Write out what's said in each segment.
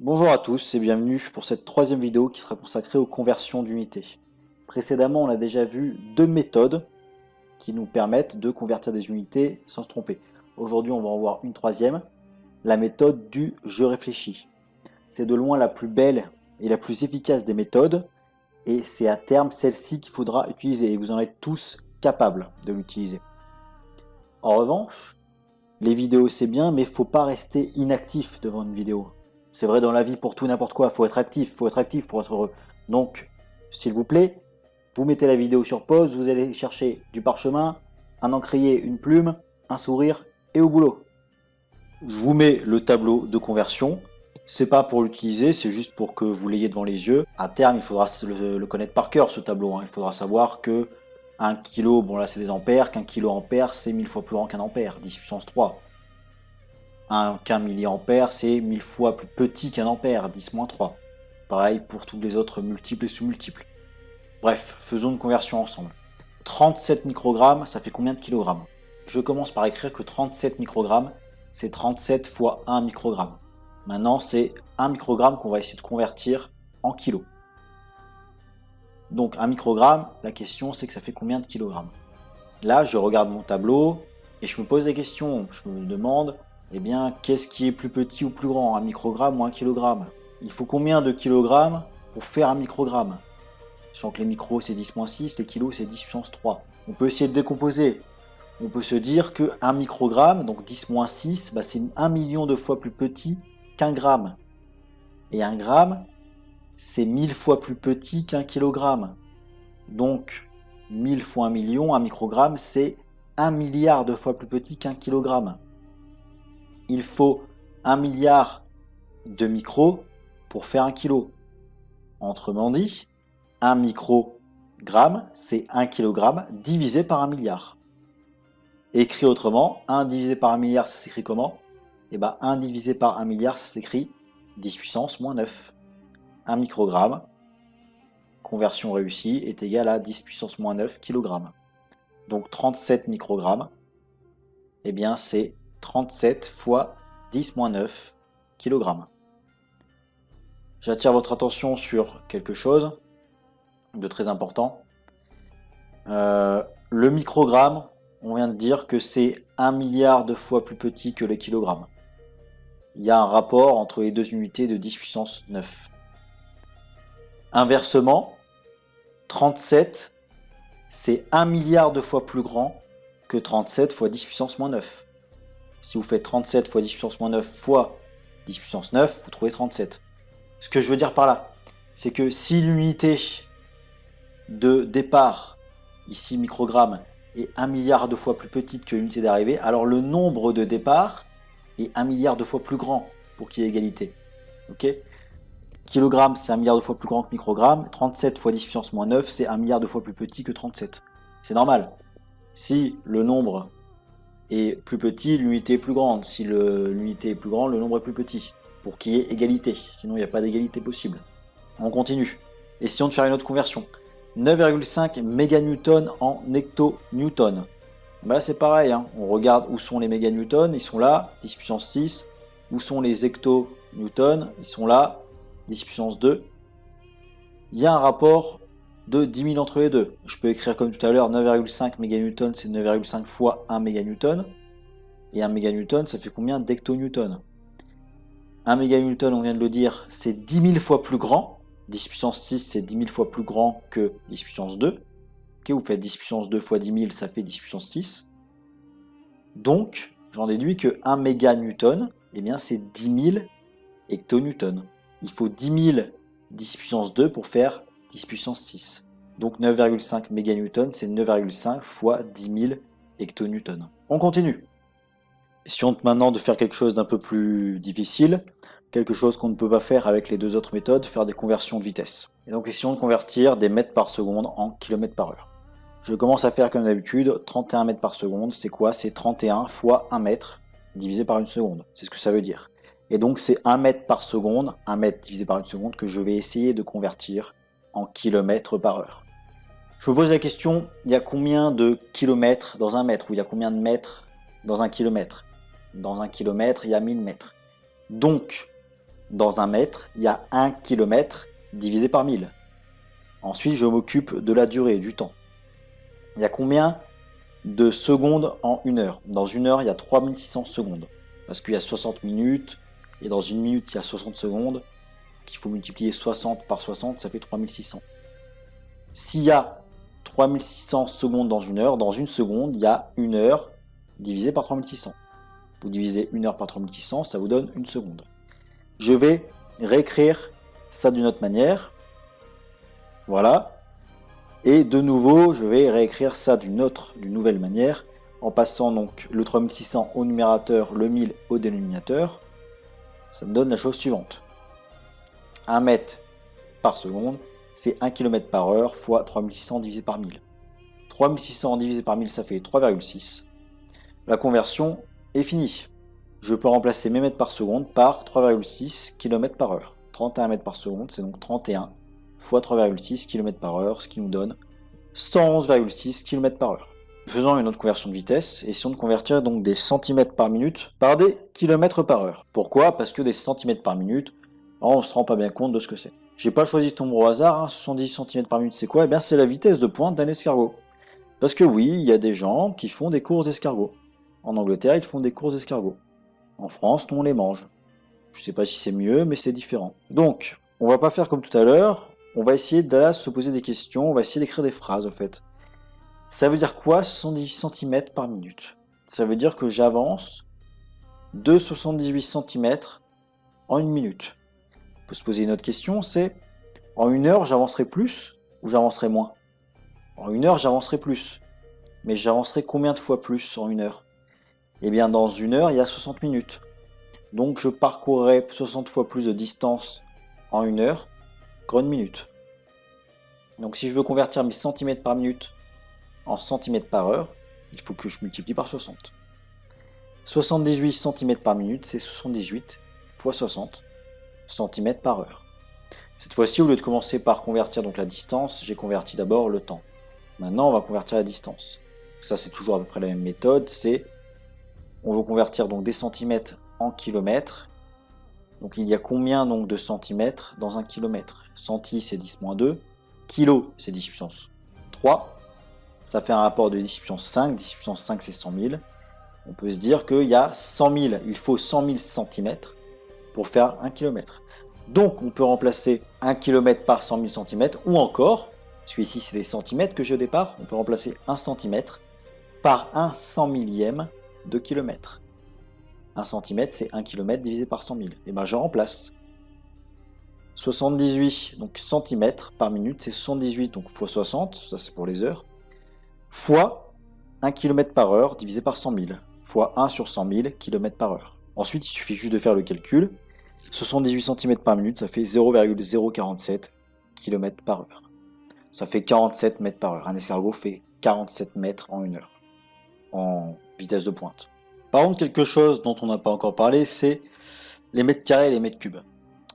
Bonjour à tous et bienvenue pour cette troisième vidéo qui sera consacrée aux conversions d'unités. Précédemment, on a déjà vu deux méthodes qui nous permettent de convertir des unités sans se tromper. Aujourd'hui, on va en voir une troisième, la méthode du « je réfléchis ». C'est de loin la plus belle et la plus efficace des méthodes et c'est à terme celle-ci qu'il faudra utiliser et vous en êtes tous capables de l'utiliser. En revanche, les vidéos c'est bien mais il ne faut pas rester inactif devant une vidéo. C'est vrai dans la vie pour tout n'importe quoi, faut être actif pour être heureux. Donc, s'il vous plaît, vous mettez la vidéo sur pause, vous allez chercher du parchemin, un encrier, une plume, un sourire et au boulot. Je vous mets le tableau de conversion. C'est pas pour l'utiliser, c'est juste pour que vous l'ayez devant les yeux. À terme, il faudra le connaître par cœur ce tableau. Il faudra savoir que 1 kg, bon là c'est des ampères, qu'un kilo ampère c'est 1000 fois plus grand qu'un ampère, 10 puissance 3. Qu'un milliampère, c'est 1000 fois plus petit qu'un ampère, 10-3. Pareil pour tous les autres multiples et sous-multiples. Bref, faisons une conversion ensemble. 37 microgrammes, ça fait combien de kilogrammes? Je commence par écrire que 37 microgrammes, c'est 37 fois 1 microgramme. Maintenant, c'est 1 microgramme qu'on va essayer de convertir en kilos. Donc 1 microgramme, la question c'est que ça fait combien de kilogrammes? Là, je regarde mon tableau et je me pose des questions. Je me demande, eh bien, qu'est-ce qui est plus petit ou plus grand, 1 microgramme ou 1 kilogramme? Il faut combien de kilogrammes pour faire 1 microgramme? Sachant que les micros c'est 10-6, les kilos c'est 10 puissance 3. On peut essayer de décomposer. On peut se dire que 1 microgramme, donc 10-6, c'est 1 million de fois plus petit qu'un gramme. Et un gramme, c'est 1000 fois plus petit qu'un kilogramme. Donc, 1000 fois 1 million, 1 microgramme, c'est 1 milliard de fois plus petit qu'un kilogramme. Il faut 1 milliard de micros pour faire 1 kilo. Autrement dit, 1 microgramme, c'est 1 kilogramme divisé par 1 milliard. Écrit autrement, 1 divisé par 1 milliard, ça s'écrit comment? Eh bien, 1 divisé par 1 milliard, ça s'écrit 10 puissance moins 9. 1 microgramme, conversion réussie, est égal à 10 puissance moins 9 kg. Donc 37 microgrammes, eh bien c'est 37 fois 10 moins 9 kg. J'attire votre attention sur quelque chose de très important. Le microgramme, on vient de dire que c'est 1 milliard de fois plus petit que le kilogramme. Il y a un rapport entre les deux unités de 10 puissance 9. Inversement, 37, c'est 1 milliard de fois plus grand que 37 fois 10 puissance moins 9. Si vous faites 37 fois 10 puissance moins 9 fois 10 puissance 9, vous trouvez 37. Ce que je veux dire par là, c'est que si l'unité de départ, ici microgramme, est 1 milliard de fois plus petite que l'unité d'arrivée, alors le nombre de départ est 1 milliard de fois plus grand pour qu'il y ait égalité. Ok? Kilogramme, c'est 1 milliard de fois plus grand que microgramme. 37 fois 10 puissance moins 9, c'est 1 milliard de fois plus petit que 37. C'est normal. Si le nombre est plus petit, l'unité est plus grande. Si l'unité est plus grande, le nombre est plus petit. Pour qu'il y ait égalité. Sinon, il n'y a pas d'égalité possible. On continue. Essayons de faire une autre conversion. 9,5 méganewtons en hectonewtons. Là, c'est pareil. On regarde où sont les méganewtons. Ils sont là, 10 puissance 6. Où sont les hectonewtons? Ils sont là, 10 puissance 2. Il y a un rapport de 10 000 entre les deux. Je peux écrire comme tout à l'heure, 9,5 méganewtons, c'est 9,5 fois 1 méganewton. Et 1 méganewton, ça fait combien d'hectonewtons? 1 méganewton, on vient de le dire, c'est 10 000 fois plus grand. 10 puissance 6, c'est 10 000 fois plus grand que 10 puissance 2. Ok, vous faites 10 puissance 2 fois 10 000, ça fait 10 puissance 6. Donc, j'en déduis que 1 méganewton, eh bien, c'est 10 000 hectonewtons. Il faut 10 000 10 puissance 2 pour faire 10 puissance 6. Donc 9,5 méganewtons, c'est 9,5 fois 10 000 hectonewtons. On continue. Essayons maintenant de faire quelque chose d'un peu plus difficile, quelque chose qu'on ne peut pas faire avec les deux autres méthodes, faire des conversions de vitesse. Et donc essayons de convertir des mètres par seconde en kilomètres par heure. Je commence à faire comme d'habitude, 31 mètres par seconde, c'est quoi? C'est 31 fois 1 mètre divisé par une seconde, c'est ce que ça veut dire. Et donc c'est 1 mètre par seconde, 1 mètre divisé par une seconde, que je vais essayer de convertir en kilomètres par heure. Je me pose la question, il y a combien de kilomètres dans un mètre, ou il y a combien de mètres dans un kilomètre? Dans un kilomètre, il y a 1000 mètres. Donc, dans un mètre, il y a 1 km divisé par 1000. Ensuite, je m'occupe de la durée, du temps. Il y a combien de secondes en une heure? Dans une heure, il y a 3600 secondes. Parce qu'il y a 60 minutes, et dans une minute, il y a 60 secondes. Il faut multiplier 60 par 60, ça fait 3600. S'il y a 3600 secondes dans une seconde, il y a une heure divisé par 3600. Vous divisez une heure par 3600, ça vous donne une seconde. Je vais réécrire ça d'une autre manière. Voilà. Et de nouveau, je vais réécrire ça d'une nouvelle manière, en passant donc le 3600 au numérateur, le 1000 au dénominateur. Ça me donne la chose suivante. 1 mètre par seconde, c'est 1 km par heure fois 3600 divisé par 1000. 3600 divisé par 1000, ça fait 3,6. La conversion est finie. Je peux remplacer mes mètres par seconde par 3,6 km par heure. 31 mètres par seconde, c'est donc 31 fois 3,6 km par heure, ce qui nous donne 111,6 km par heure. Faisons une autre conversion de vitesse, essayons de convertir donc des centimètres par minute par des kilomètres par heure. Pourquoi? Parce que des centimètres par minute, on ne se rend pas bien compte de ce que c'est. J'ai pas choisi ce nombre au hasard, 70 cm par minute c'est quoi? Eh bien c'est la vitesse de pointe d'un escargot. Parce que oui, il y a des gens qui font des courses d'escargots. En Angleterre, ils font des courses d'escargots. En France, nous on les mange. Je sais pas si c'est mieux, mais c'est différent. Donc, on va pas faire comme tout à l'heure, on va essayer de se poser des questions, on va essayer d'écrire des phrases en fait. Ça veut dire quoi 70 cm par minute? Ça veut dire que j'avance de 78 cm en une minute. On peut se poser une autre question, c'est en une heure j'avancerai plus ou j'avancerai moins? En une heure j'avancerai plus, mais j'avancerai combien de fois plus en une heure? Eh bien dans une heure il y a 60 minutes, donc je parcourrai 60 fois plus de distance en une heure qu'en une minute. Donc si je veux convertir mes centimètres par minute en centimètres par heure, il faut que je multiplie par 60. 78 cm par minute, c'est 78 fois 60 cm par heure. Cette fois-ci, au lieu de commencer par convertir donc la distance, j'ai converti d'abord le temps. Maintenant, on va convertir la distance. Ça, c'est toujours à peu près la même méthode. On veut convertir donc des centimètres en kilomètres. Donc il y a combien donc de centimètres dans un kilomètre? Centi, c'est 10-2. Kilo, c'est 10 puissance 3. Ça fait un rapport de 10 puissance 5. 10 puissance 5, c'est 100 000. On peut se dire qu'il y a 100 000, il faut 100 000 centimètres pour faire 1 km. Donc on peut remplacer 1 km par 100 000 cm, ou encore, parce que ici c'est des centimètres que j'ai au départ, on peut remplacer 1 cm par 1 100 millième de kilomètre. 1 cm c'est 1 km divisé par 100 000. Et bien je remplace. 78 donc centimètres par minute, c'est 78 donc fois 60, ça c'est pour les heures, fois 1 km par heure divisé par 100 000, fois 1 sur 100 000 km par heure. Ensuite, il suffit juste de faire le calcul. 78 cm par minute, ça fait 0,047 km par heure. Ça fait 47 mètres par heure. Un escargot fait 47 mètres en une heure, en vitesse de pointe. Par contre, quelque chose dont on n'a pas encore parlé, c'est les mètres carrés et les mètres cubes.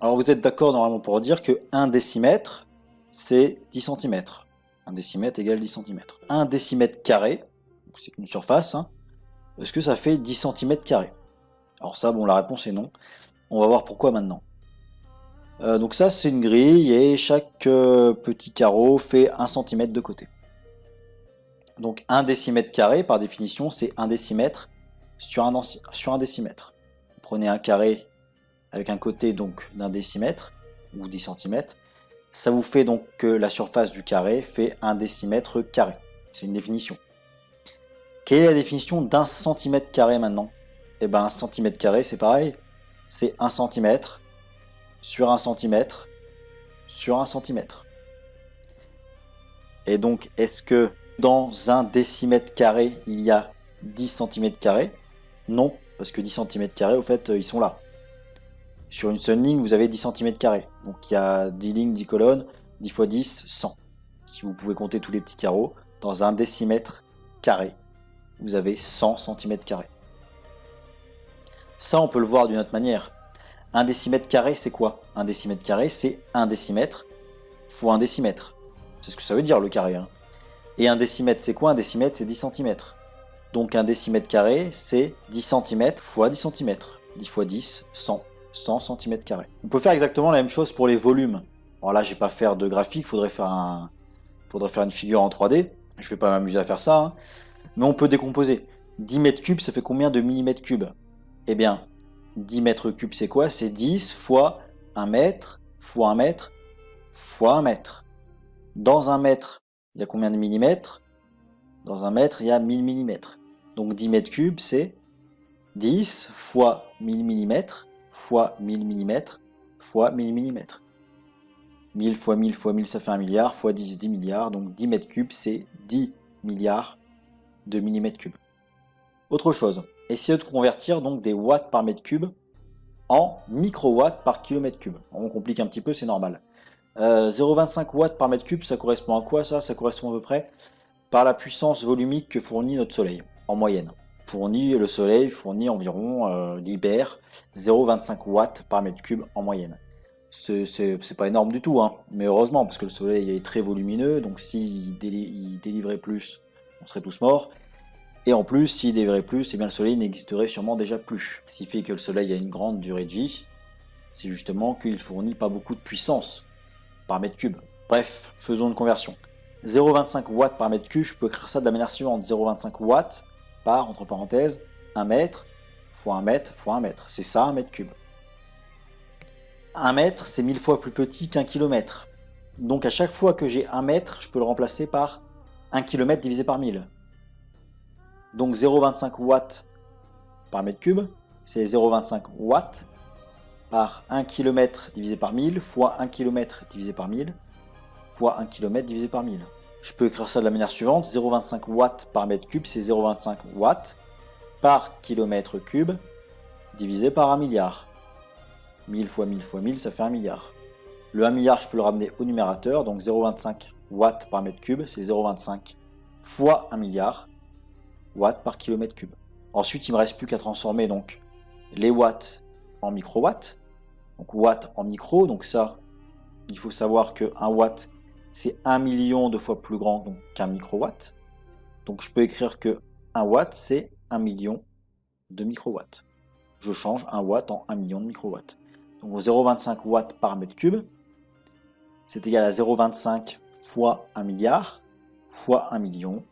Alors vous êtes d'accord normalement pour dire que 1 décimètre, c'est 10 cm. 1 décimètre égale 10 cm. 1 décimètre carré, c'est une surface, hein, est-ce que ça fait 10 cm carrés? Alors ça, bon, la réponse est non. On va voir pourquoi maintenant. Donc ça, c'est une grille et chaque petit carreau fait 1 cm de côté. Donc 1 décimètre carré, par définition, c'est 1 décimètre sur un décimètre. Vous prenez un carré avec un côté donc d'un décimètre, ou 10 cm. Ça vous fait donc que la surface du carré fait 1 décimètre carré. C'est une définition. Quelle est la définition d'un centimètre carré maintenant? Eh bien, un centimètre carré, c'est pareil. C'est 1 cm sur 1 cm sur 1 cm. Et donc, est-ce que dans un décimètre carré, il y a 10 cm carrés? Non, parce que 10 cm carrés, au fait, ils sont là. Sur une seule ligne, vous avez 10 cm carrés. Donc, il y a 10 lignes, 10 colonnes, 10 x 10, 100. Si vous pouvez compter tous les petits carreaux, dans un décimètre carré, vous avez 100 cm carrés. Ça, on peut le voir d'une autre manière. Un décimètre carré, c'est quoi? Un décimètre carré, c'est 1 décimètre fois 1 décimètre. C'est ce que ça veut dire, le carré. Hein. Et un décimètre, c'est quoi? Un décimètre, c'est 10 cm. Donc un décimètre carré, c'est 10 cm fois 10 cm. 10 x 10, 100. 100 cm². On peut faire exactement la même chose pour les volumes. Alors là, je vais pas faire de graphique, faudrait faire une figure en 3D. Je vais pas m'amuser à faire ça, hein. Mais on peut décomposer. 10 mètres cubes, ça fait combien de millimètres cubes? Eh bien, 10 mètres cubes, c'est quoi? C'est 10 fois 1 mètre, fois 1 mètre, fois 1 mètre. Dans 1 mètre, il y a combien de millimètres? Dans 1 mètre, il y a 1000 millimètres. Donc 10 mètres cubes, c'est 10 fois 1000 millimètres, fois 1000 millimètres, fois 1000 millimètres. 1000 fois 1000 fois 1000, ça fait 1 milliard, fois 10, 10 milliards. Donc 10 mètres cubes, c'est 10 milliards de millimètres cubes. Autre chose, essayez de convertir donc des watts par mètre cube en microwatts par kilomètre cube. On complique un petit peu, c'est normal. 0,25 watts par mètre cube, ça correspond à quoi ça? Ça correspond à peu près par la puissance volumique que fournit notre Soleil, en moyenne. Le Soleil fournit environ, libère 0,25 watts par mètre cube en moyenne. C'est pas énorme du tout, hein, mais heureusement, parce que le Soleil est très volumineux, donc s'il délivrait plus, on serait tous morts. Et en plus, s'il délivrait plus, eh bien le Soleil n'existerait sûrement déjà plus. Ce qui fait que le Soleil a une grande durée de vie, c'est justement qu'il fournit pas beaucoup de puissance par mètre cube. Bref, faisons une conversion. 0,25 watts par mètre cube, je peux écrire ça de la manière suivante. 0,25 watts par, entre parenthèses, 1 mètre, fois 1 mètre, fois 1 mètre. C'est ça, 1 mètre cube. 1 mètre, c'est 1000 fois plus petit qu'un kilomètre. Donc à chaque fois que j'ai 1 mètre, je peux le remplacer par 1 kilomètre divisé par 1000. Donc 0,25 watts par mètre cube, c'est 0,25 watts par 1 km divisé par 1000 fois 1 km divisé par 1000 fois 1 km divisé par 1000. Je peux écrire ça de la manière suivante, 0,25 watts par mètre cube, c'est 0,25 watts par kilomètre cube divisé par 1 milliard. 1000 fois 1000 fois 1000, ça fait 1 milliard. Le 1 milliard, je peux le ramener au numérateur, donc 0,25 watts par mètre cube, c'est 0,25 fois 1 milliard watts par kilomètre cube. Ensuite, il ne me reste plus qu'à transformer donc les watts en microwatts. Donc watts en micro, donc ça, il faut savoir que 1 watt, c'est 1 million de fois plus grand qu'un microwatt. Donc je peux écrire que 1 watt, c'est 1 million de microwatts. Je change 1 watt en 1 million de microwatts. Donc 0,25 watts par mètre cube, c'est égal à 0,25 fois 1 milliard fois 1 million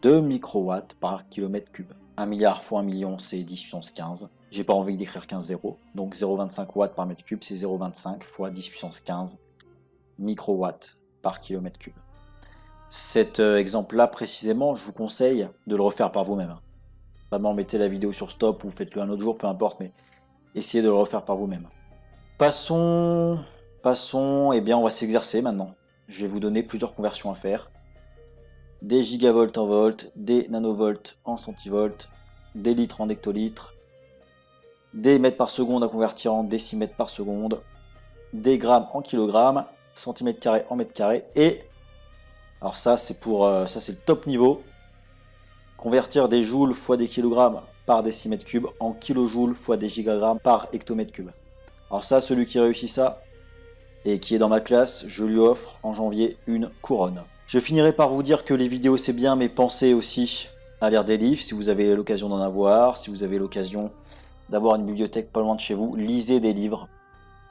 de microwatts par kilomètre cube. 1 milliard fois 1 million, c'est 10 puissance 15. J'ai pas envie d'écrire 15 zéros. Donc 0,25 watts par mètre cube, c'est 0,25 fois 10 puissance 15 microwatts par kilomètre cube. Cet exemple-là, précisément, je vous conseille de le refaire par vous-même. Vraiment, mettez la vidéo sur stop ou faites-le un autre jour, peu importe, mais essayez de le refaire par vous-même. Passons, eh bien, on va s'exercer maintenant. Je vais vous donner plusieurs conversions à faire. Des gigavolts en volts, des nanovolts en centivolts, des litres en hectolitres, des mètres par seconde à convertir en décimètres par seconde, des grammes en kilogrammes, centimètres carrés en mètres carrés, et alors ça c'est le top niveau, convertir des joules fois des kilogrammes par décimètre cube en kilojoules fois des gigagrammes par hectomètre cube. Alors ça, celui qui réussit ça et qui est dans ma classe, je lui offre en janvier une couronne. Je finirai par vous dire que les vidéos c'est bien, mais pensez aussi à lire des livres si vous avez l'occasion d'en avoir, si vous avez l'occasion d'avoir une bibliothèque pas loin de chez vous, lisez des livres.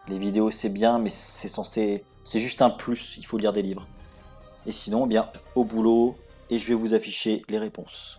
Les vidéos c'est bien, mais c'est juste un plus, il faut lire des livres. Et sinon, eh bien, au boulot, et je vais vous afficher les réponses.